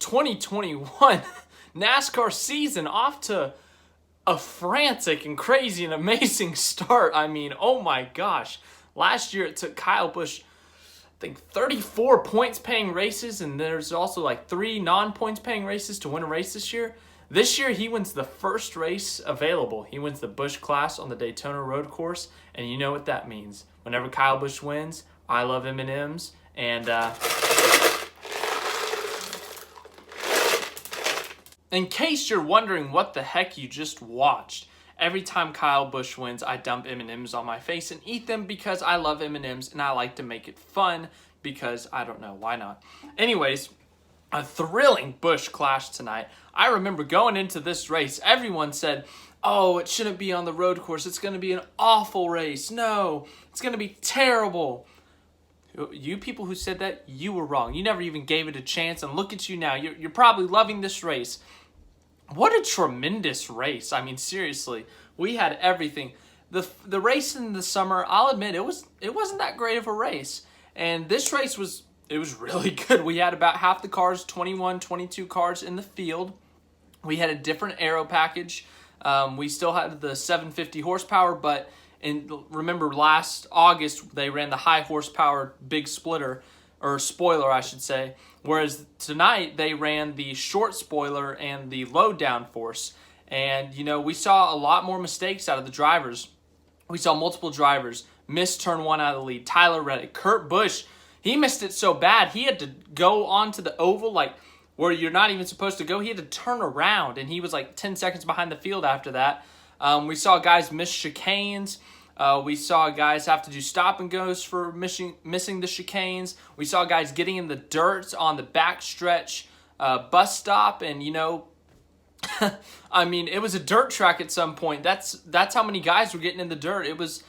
2021 NASCAR season off to a frantic and crazy and amazing start. I mean, oh my gosh. Last year it took Kyle Busch, I think, 34 points paying races, and there's also like 3 non-points paying races to win a race this year. This year he wins the first race available. He wins the Busch Clash on the Daytona road course, and you know what that means. Whenever Kyle Busch wins, I love M&Ms, and in case you're wondering what the heck you just watched, every time Kyle Busch wins, I dump M&Ms on my face and eat them because I love M&Ms and I like to make it fun because I don't know, why not? Anyways, a thrilling Busch Clash tonight. I remember going into this race, everyone said, oh, it shouldn't be on the road course. It's going to be an awful race. No, it's going to be terrible. You people who said that, you were wrong. You never even gave it a chance, and look at you now. You're probably loving this race. What a tremendous race. I mean, seriously, we had everything. The race in the summer, I'll admit, it wasn't that great of a race. And this race was really good. We had about half the cars, 21, 22 cars in the field. We had a different aero package. We still had the 750 horsepower, but remember last August they ran the high horsepower big splitter, or spoiler I should say, whereas tonight they ran the short spoiler and the low downforce. And you know, we saw a lot more mistakes out of the drivers. We saw multiple drivers miss turn 1 out of the lead. Tyler Reddick, Kurt Busch, he missed it so bad he had to go onto the oval like where you're not even supposed to go. He had to turn around, and he was like 10 seconds behind the field after that. We saw guys miss chicanes. We saw guys have to do stop and goes for missing the chicanes. We saw guys getting in the dirt on the backstretch bus stop, and you know, I mean, it was a dirt track at some point. That's how many guys were getting in the dirt. It was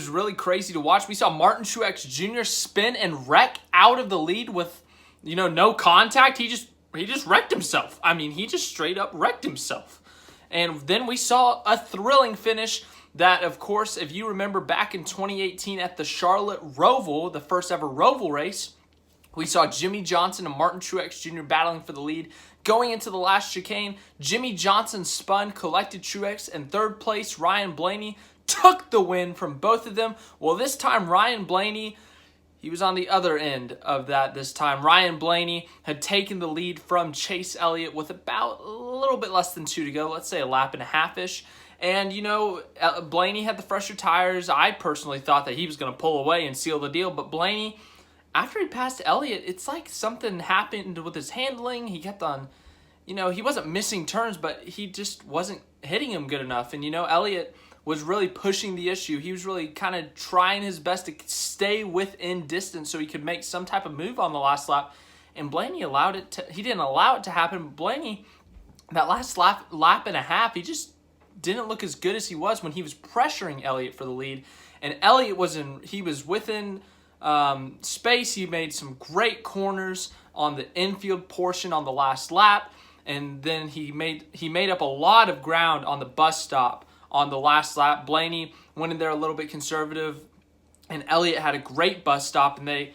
really crazy to watch. We saw Martin Truex Jr. spin and wreck out of the lead with, you know, no contact. He just wrecked himself. I mean, he just straight up wrecked himself. And then we saw a thrilling finish that, of course, if you remember back in 2018 at the Charlotte Roval, the first ever Roval race, we saw Jimmy Johnson and Martin Truex Jr. battling for the lead. Going into the last chicane, Jimmy Johnson spun, collected Truex, and third place, Ryan Blaney, took the win from both of them. Well, this time, Ryan Blaney, he was on the other end of that this time. Ryan Blaney had taken the lead from Chase Elliott with about a little bit less than 2 to go, let's say a lap and a half-ish. And, you know, Blaney had the fresher tires. I personally thought that he was going to pull away and seal the deal. But Blaney, after he passed Elliott, it's like something happened with his handling. He kept on, you know, he wasn't missing turns, but he just wasn't hitting him good enough. And, you know, Elliott was really pushing the issue. He was really kind of trying his best to stay within distance so he could make some type of move on the last lap. And Blaney he didn't allow it to happen. Blaney, that last lap and a half, he just didn't look as good as he was when he was pressuring Elliott for the lead. And Elliott was within space. He made some great corners on the infield portion on the last lap, and then he made up a lot of ground on the bus stop on the last lap. Blaney went in there a little bit conservative, and Elliott had a great bus stop, and they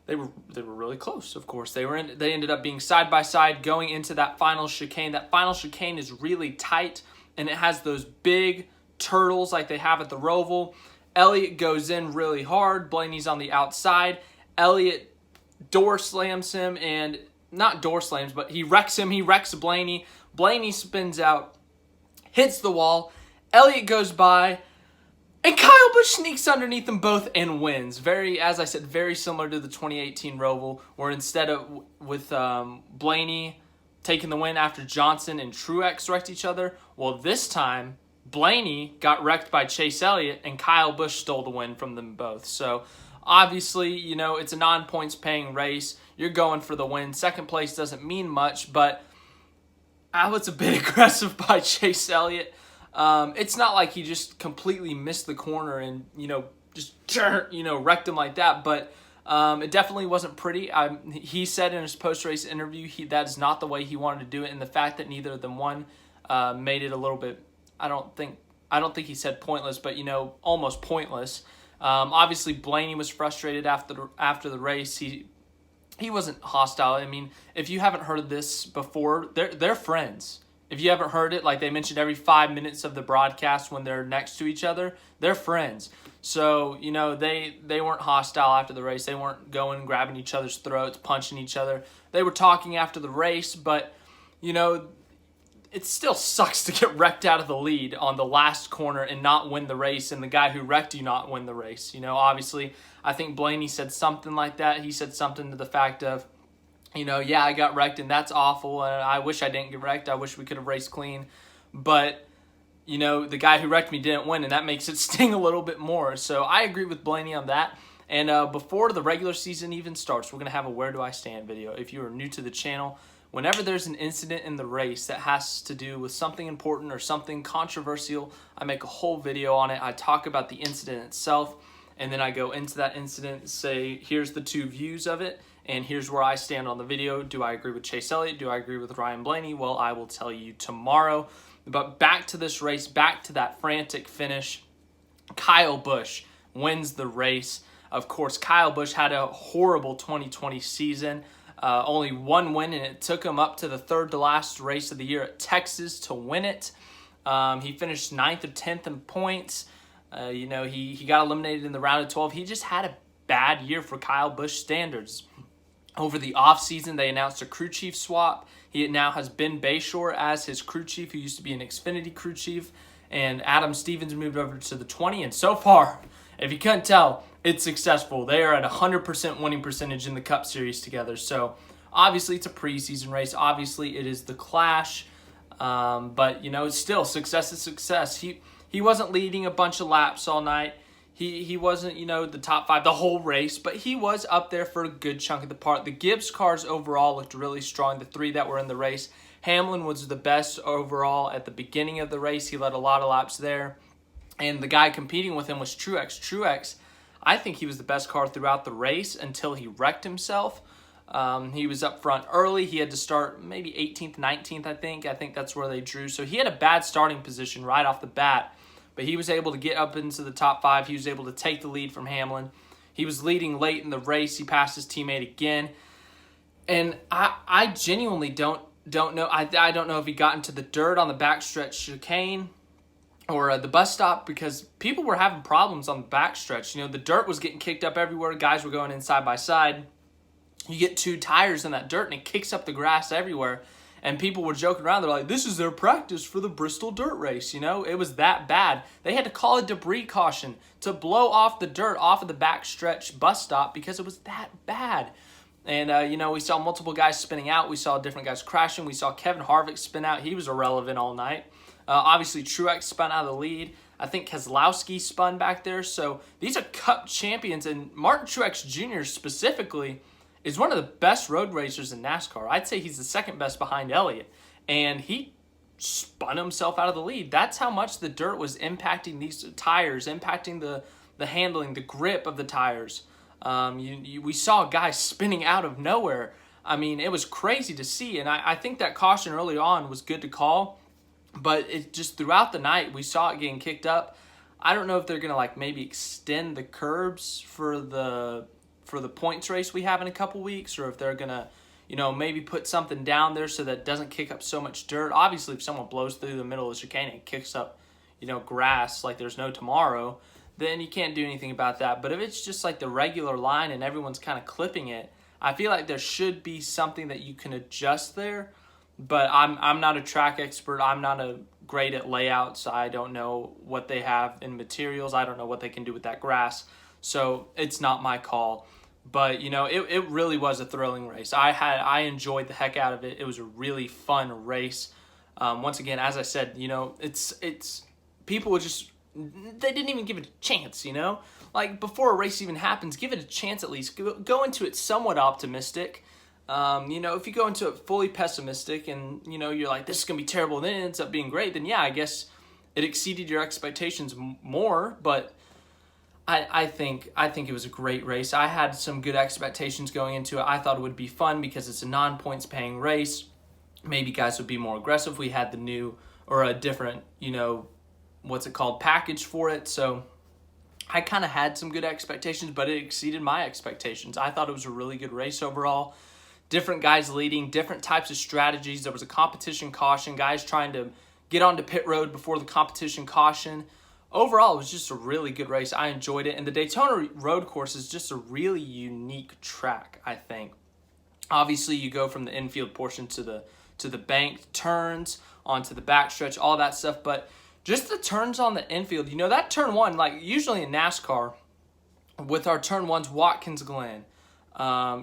were really close. Of course, they ended up being side by side going into that final chicane. That final chicane is really tight, and it has those big turtles like they have at the Roval. Elliott goes in really hard. Blaney's on the outside. Elliott door slams him, and not door slams, but he wrecks him. He wrecks Blaney. Blaney spins out, hits the wall. Elliott goes by, and Kyle Busch sneaks underneath them both and wins. As I said, very similar to the 2018 Roval, where instead of with Blaney taking the win after Johnson and Truex wrecked each other, well, this time Blaney got wrecked by Chase Elliott, and Kyle Busch stole the win from them both. So obviously, you know, it's a non-points paying race. You're going for the win. Second place doesn't mean much, but it's a bit aggressive by Chase Elliott. It's not like he just completely missed the corner and, you know, just, you know, wrecked him like that, but it definitely wasn't pretty. He said in his post-race interview that is not the way he wanted to do it, and the fact that neither of them won made it a little bit, I don't think he said pointless, but, you know, almost pointless. Obviously, Blaney was frustrated after the race. he wasn't hostile. I mean, if you haven't heard this before, they're friends. If you haven't heard it, like they mentioned every 5 minutes of the broadcast when they're next to each other, they're friends. So, you know, they weren't hostile after the race. They weren't going, grabbing each other's throats, punching each other. They were talking after the race, but, you know, it still sucks to get wrecked out of the lead on the last corner and not win the race, and the guy who wrecked you not win the race. You know, obviously, I think Blaney said something like that. He said something to the fact of, you know, yeah, I got wrecked and that's awful, and I wish I didn't get wrecked. I wish we could have raced clean. But, you know, the guy who wrecked me didn't win, and that makes it sting a little bit more. So I agree with Blaney on that. And before the regular season even starts, we're going to have a Where Do I Stand video. If you are new to the channel, whenever there's an incident in the race that has to do with something important or something controversial, I make a whole video on it. I talk about the incident itself, and then I go into that incident and say, here's the two views of it, and here's where I stand on the video. Do I agree with Chase Elliott? Do I agree with Ryan Blaney? Well, I will tell you tomorrow. But back to this race, back to that frantic finish. Kyle Busch wins the race. Of course, Kyle Busch had a horrible 2020 season. Only one win, and it took him up to the third to last race of the year at Texas to win it. He finished 9th or 10th in points. You know, he got eliminated in the round of 12. He just had a bad year for Kyle Busch standards. Over the offseason, they announced a crew chief swap. He now has Ben Bayshore as his crew chief, who used to be an Xfinity crew chief. And Adam Stevens moved over to the 20. And so far, if you couldn't tell, it's successful. They are at 100% winning percentage in the Cup Series together. So obviously it's a preseason race. Obviously it is the Clash. But, you know, still, success is success. He wasn't leading a bunch of laps all night. He wasn't, you know, the top 5 the whole race, but he was up there for a good chunk of the part. The Gibbs cars overall looked really strong, the 3 that were in the race. Hamlin was the best overall at the beginning of the race. He led a lot of laps there. And the guy competing with him was Truex. Truex, I think he was the best car throughout the race until he wrecked himself. He was up front early. He had to start maybe 18th, 19th, I think. I think that's where they drew. So he had a bad starting position right off the bat. But he was able to get up into the top 5. He was able to take the lead from Hamlin. He was leading late in the race. He passed his teammate again. And I genuinely don't know. I don't know if he got into the dirt on the backstretch chicane or the bus stop, because people were having problems on the backstretch. You know, the dirt was getting kicked up everywhere. Guys were going in side by side. You get 2 tires in that dirt, and it kicks up the grass everywhere. And people were joking around. They're like, this is their practice for the Bristol dirt race. You know, it was that bad. They had to call a debris caution to blow off the dirt off of the backstretch bus stop because it was that bad. And, you know, we saw multiple guys spinning out. We saw different guys crashing. We saw Kevin Harvick spin out. He was irrelevant all night. Obviously, Truex spun out of the lead. I think Keselowski spun back there. So these are Cup champions. And Martin Truex Jr. specifically is one of the best road racers in NASCAR. I'd say he's the second best behind Elliott. And he spun himself out of the lead. That's how much the dirt was impacting these tires, impacting the handling, the grip of the tires. We saw guys spinning out of nowhere. I mean, it was crazy to see. And I think that caution early on was good to call. But it just throughout the night, we saw it getting kicked up. I don't know if they're going to like maybe extend the curbs for the points race we have in a couple weeks, or if they're going to, you know, maybe put something down there so that it doesn't kick up so much dirt. Obviously, if someone blows through the middle of the chicane and kicks up, you know, grass like there's no tomorrow, then you can't do anything about that. But if it's just like the regular line and everyone's kind of clipping it, I feel like there should be something that you can adjust there. But I'm not a track expert. I'm not great at layouts. I don't know what they have in materials. I don't know what they can do with that grass. So it's not my call. But, you know, it really was a thrilling race. I enjoyed the heck out of it. It was a really fun race. Once again, as I said, you know, it's people would just, they didn't even give it a chance, you know? Like, before a race even happens, give it a chance at least. Go into it somewhat optimistic. You know, if you go into it fully pessimistic and, you know, you're like, this is going to be terrible, and then it ends up being great, then yeah, I guess it exceeded your expectations more. But I think it was a great race. I had some good expectations going into it. I thought it would be fun because it's a non-points paying race. Maybe guys would be more aggressive. We had the new or a different, you know, what's it called, package for it. So I kind of had some good expectations, but it exceeded my expectations. I thought it was a really good race overall. Different guys leading, different types of strategies. There was a competition caution, guys trying to get onto pit road before the competition caution. Overall, it was just a really good race. I enjoyed it. And the Daytona road course is just a really unique track, I think. Obviously, you go from the infield portion to the banked turns, onto the backstretch, all that stuff. But just the turns on the infield, that turn one, like usually in NASCAR, with our turn ones, Watkins Glen,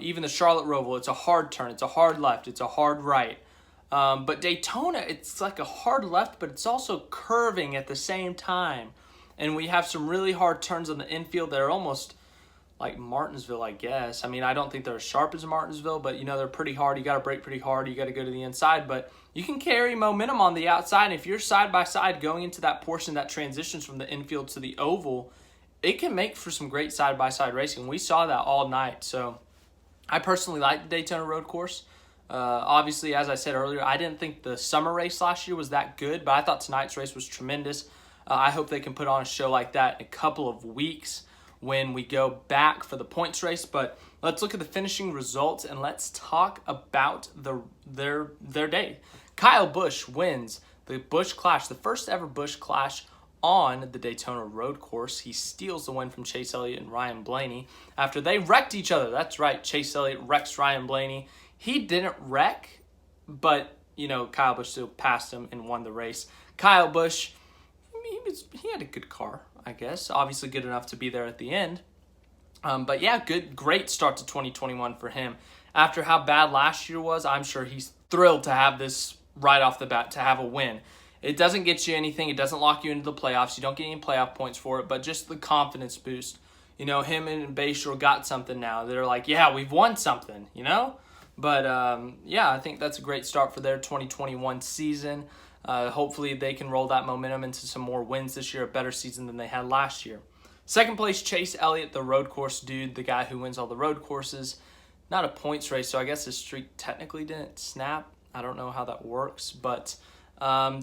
even the Charlotte Roval, it's a hard turn, it's a hard left, it's a hard right. But Daytona, it's like a hard left, but it's also curving at the same time. And we have some really hard turns on the infield that are almost like Martinsville, I guess. I mean, I don't think they're as sharp as Martinsville, but, they're pretty hard. You got to brake pretty hard. You got to go to the inside. But you can carry momentum on the outside. And if you're side by side going into that portion that transitions from the infield to the oval, it can make for some great side-by-side racing. We saw that all night. So I personally like the Daytona road course. Obviously, as I said earlier, I didn't think the summer race last year was that good, but I thought tonight's race was tremendous. I hope they can put on a show like that in a couple of weeks when we go back for the points race. But let's look at the finishing results and let's talk about their day. Kyle Busch wins the Busch Clash, the first ever Busch Clash on the Daytona road course. He steals the win from Chase Elliott and Ryan Blaney after they wrecked each other. That's right, Chase Elliott wrecks Ryan Blaney. He didn't wreck, but, Kyle Busch still passed him and won the race. Kyle Busch, he had a good car, I guess. Obviously good enough to be there at the end. But yeah, great start to 2021 for him. After how bad last year was, I'm sure he's thrilled to have this right off the bat, to have a win. It doesn't get you anything. It doesn't lock you into the playoffs. You don't get any playoff points for it, but just the confidence boost. Him and Bayshore got something now. They're like, yeah, we've won something, But, I think that's a great start for their 2021 season. Hopefully they can roll that momentum into some more wins this year, a better season than they had last year. Second place, Chase Elliott, the road course dude, the guy who wins all the road courses. Not a points race, so I guess his streak technically didn't snap. I don't know how that works, but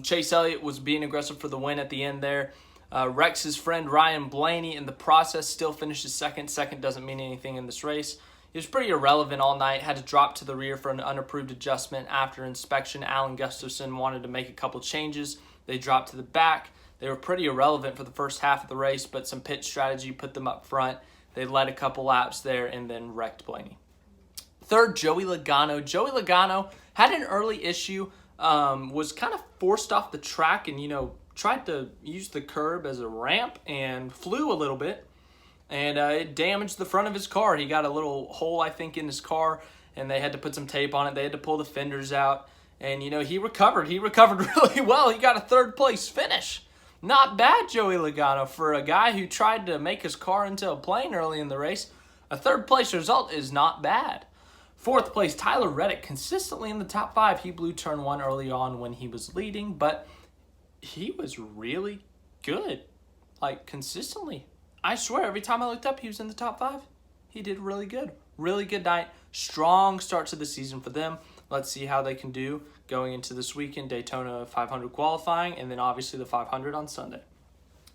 Chase Elliott was being aggressive for the win at the end there. Wrecks his friend Ryan Blaney in the process, still finishes second. Second doesn't mean anything in this race. He was pretty irrelevant all night, had to drop to the rear for an unapproved adjustment after inspection. Alan Gustafson wanted to make a couple changes. They dropped to the back. They were pretty irrelevant for the first half of the race, but some pit strategy put them up front. They led a couple laps there and then wrecked Blaney. Third, Joey Logano. Joey Logano had an early issue, was kind of forced off the track and, tried to use the curb as a ramp and flew a little bit. And it damaged the front of his car. He got a little hole, I think, in his car, and they had to put some tape on it. They had to pull the fenders out. And, he recovered. He recovered really well. He got a third-place finish. Not bad, Joey Logano, for a guy who tried to make his car into a plane early in the race. A third-place result is not bad. Fourth place, Tyler Reddick, consistently in the top 5. He blew turn 1 early on when he was leading, but he was really good, consistently. I swear, every time I looked up, he was in the top 5. He did really good. Really good night. Strong start to the season for them. Let's see how they can do going into this weekend, Daytona 500 qualifying, and then obviously the 500 on Sunday.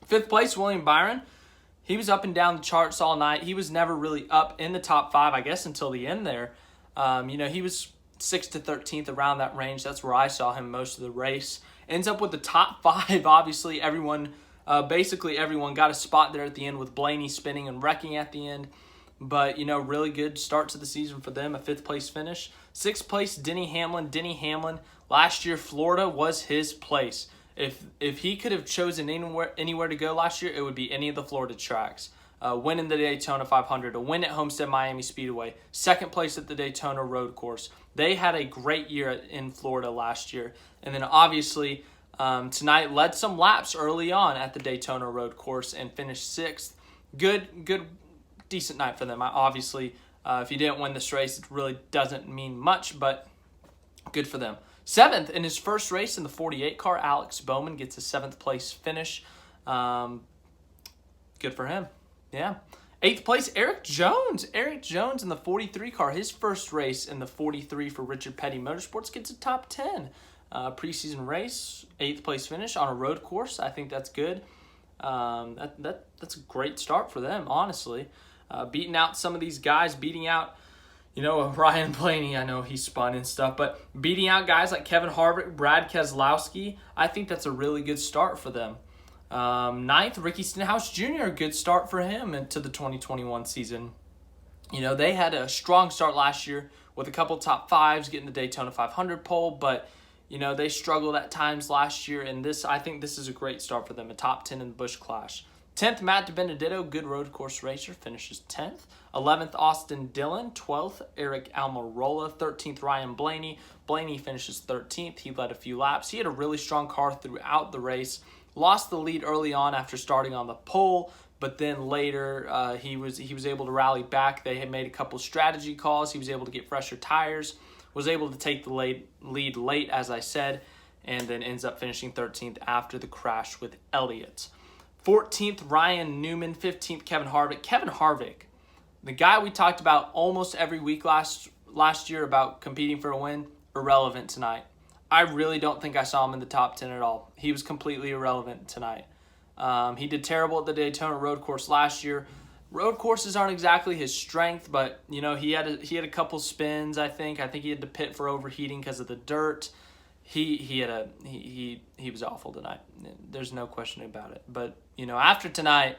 Fifth place, William Byron. He was up and down the charts all night. He was never really up in the top 5, I guess, until the end there. He was 6th to 13th, around that range. That's where I saw him most of the race. Ends up with the top 5, obviously. Basically everyone got a spot there at the end with Blaney spinning and wrecking at the end. But, really good start to the season for them, a 5th place finish. 6th place, Denny Hamlin. Denny Hamlin, last year Florida was his place. If he could have chosen anywhere to go last year, it would be any of the Florida tracks. Winning the Daytona 500, a win at Homestead Miami Speedway, 2nd place at the Daytona road course. They had a great year in Florida last year. And then obviously tonight led some laps early on at the Daytona road course and finished 6th. Good, decent night for them. Obviously, if you didn't win this race, it really doesn't mean much, but good for them. 7th in his first race in the 48 car, Alex Bowman gets a 7th place finish. Good for him. Yeah. 8th place, Eric Jones. Eric Jones in the 43 car, his first race in the 43 for Richard Petty Motorsports, gets a top 10. Preseason race, 8th place finish on a road course. I think that's good. That's a great start for them, honestly. Beating out some of these guys, beating out, Ryan Blaney. I know he spun and stuff, but beating out guys like Kevin Harvick, Brad Keselowski, I think that's a really good start for them. Ninth, Ricky Stenhouse Jr., a good start for him into the 2021 season. They had a strong start last year with a couple top fives, getting the Daytona 500 pole, but they struggled at times last year, and I think this is a great start for them, a top 10 in the Busch Clash. 10th, Matt DiBenedetto, good road course racer, finishes 10th. 11th, Austin Dillon. 12th, Eric Almirola. 13th, Ryan Blaney. Blaney finishes 13th. He led a few laps. He had a really strong car throughout the race. Lost the lead early on after starting on the pole, but then later he was able to rally back. They had made a couple strategy calls. He was able to get fresher tires, was able to take the lead late, as I said, and then ends up finishing 13th after the crash with Elliott. 14th, Ryan Newman. 15th, Kevin Harvick. Kevin Harvick, the guy we talked about almost every week last year about competing for a win, irrelevant tonight. I really don't think I saw him in the top 10 at all. He was completely irrelevant tonight. He did terrible at the Daytona road course last year. Road courses aren't exactly his strength, but he had a couple spins. I think he had to pit for overheating because of the dirt. He was awful tonight. There's no question about it. But after tonight,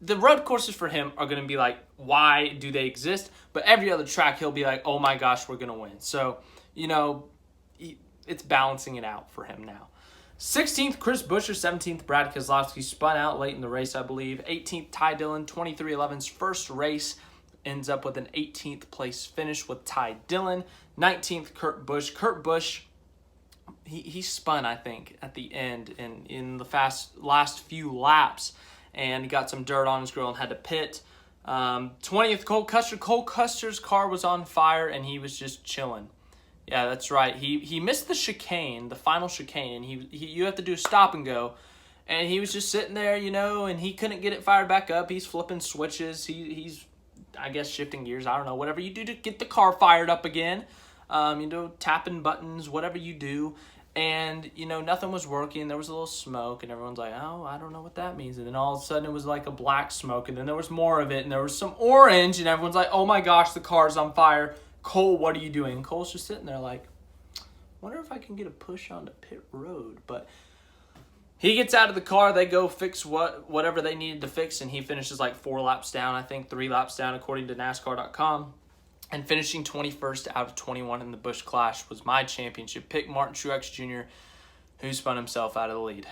the road courses for him are going to be like, why do they exist? But every other track, he'll be like, oh my gosh, we're going to win. So it's balancing it out for him now. 16th, Chris Buescher. 17th, Brad Keselowski. Spun out late in the race, I believe. 18th, Ty Dillon. 23XI's first race ends up with an 18th place finish with Ty Dillon. 19th, Kurt Busch. Kurt Busch, he spun, I think, at the end in the last few laps, and he got some dirt on his grill and had to pit. 20th, Cole Custer. Cole Custer's car was on fire, and he was just chilling. Yeah, that's right. He missed the chicane, the final chicane, and you have to do a stop and go. And he was just sitting there, and he couldn't get it fired back up. He's flipping switches. He's, I guess, shifting gears. I don't know. Whatever you do to get the car fired up again. Tapping buttons, whatever you do. And, nothing was working. There was a little smoke, and everyone's like, oh, I don't know what that means. And then all of a sudden it was like a black smoke, and then there was more of it, and there was some orange, and everyone's like, oh my gosh, the car's on fire. Cole, what are you doing? Cole's just sitting there like, wonder if I can get a push onto pit road. But he gets out of the car. They go fix whatever they needed to fix, and he finishes like 4 laps down, I think 3 laps down according to NASCAR.com. And finishing 21st out of 21 in the Busch Clash was my championship pick, Martin Truex Jr., who spun himself out of the lead.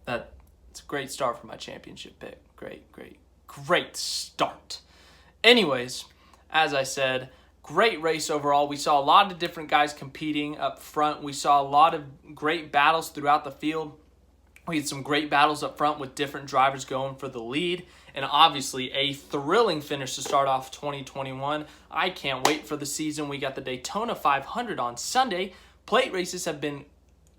It's a great start for my championship pick. Great start. Anyways, as I said, great race overall. We saw a lot of different guys competing up front. We saw a lot of great battles throughout the field. We had some great battles up front with different drivers going for the lead. And obviously a thrilling finish to start off 2021. I can't wait for the season. We got the Daytona 500 on Sunday. Plate races have been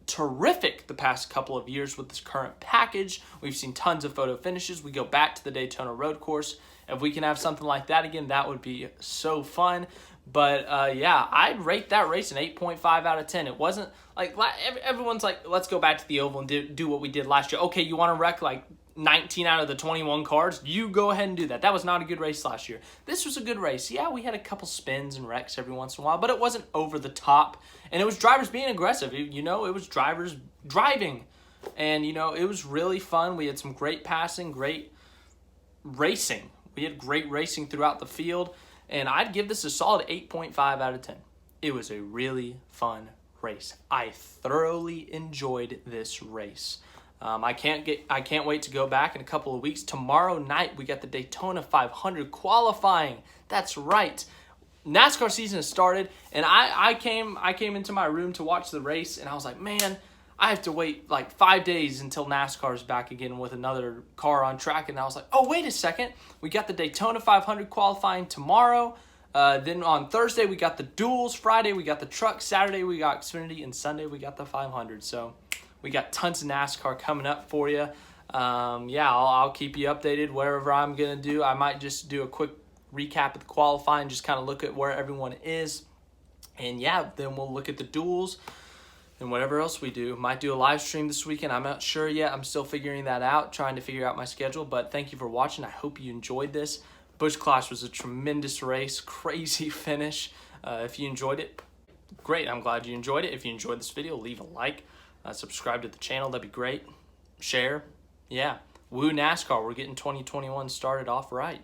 terrific the past couple of years with this current package. We've seen tons of photo finishes. We go back to the Daytona road course. If we can have something like that again, that would be so fun. But I'd rate that race an 8.5 out of 10. It wasn't like everyone's like, let's go back to the oval and do what we did last year. Okay, you want to wreck like 19 out of the 21 cars? You go ahead and do that. That was not a good race last year. This was a good race. Yeah, we had a couple spins and wrecks every once in a while, but it wasn't over the top. And it was drivers being aggressive. It was drivers driving. And, it was really fun. We had some great passing, great racing. We had great racing throughout the field. And I'd give this a solid 8.5 out of 10. It was a really fun race. I thoroughly enjoyed this race. I can't wait to go back in a couple of weeks. Tomorrow night, we got the Daytona 500 qualifying. That's right. NASCAR season has started, and I came into my room to watch the race, and I was like, man, I have to wait like 5 days until NASCAR is back again with another car on track. And I was like, oh, wait a second. We got the Daytona 500 qualifying tomorrow. Then on Thursday, we got the duels. Friday, we got the truck. Saturday, we got Xfinity. And Sunday, we got the 500. So we got tons of NASCAR coming up for you. I'll keep you updated wherever I'm going to do. I might just do a quick recap of the qualifying, just kind of look at where everyone is. And then we'll look at the duels. and whatever else we do. Might do a live stream this weekend. I'm not sure yet. I'm still figuring that out, trying to figure out my schedule. But thank you for watching. I hope you enjoyed this. Busch Clash was a tremendous race, crazy finish. If you enjoyed it, great. I'm glad you enjoyed it. If you enjoyed this video, leave a like, subscribe to the channel. That'd be great. Share. Yeah. Woo NASCAR. We're getting 2021 started off right.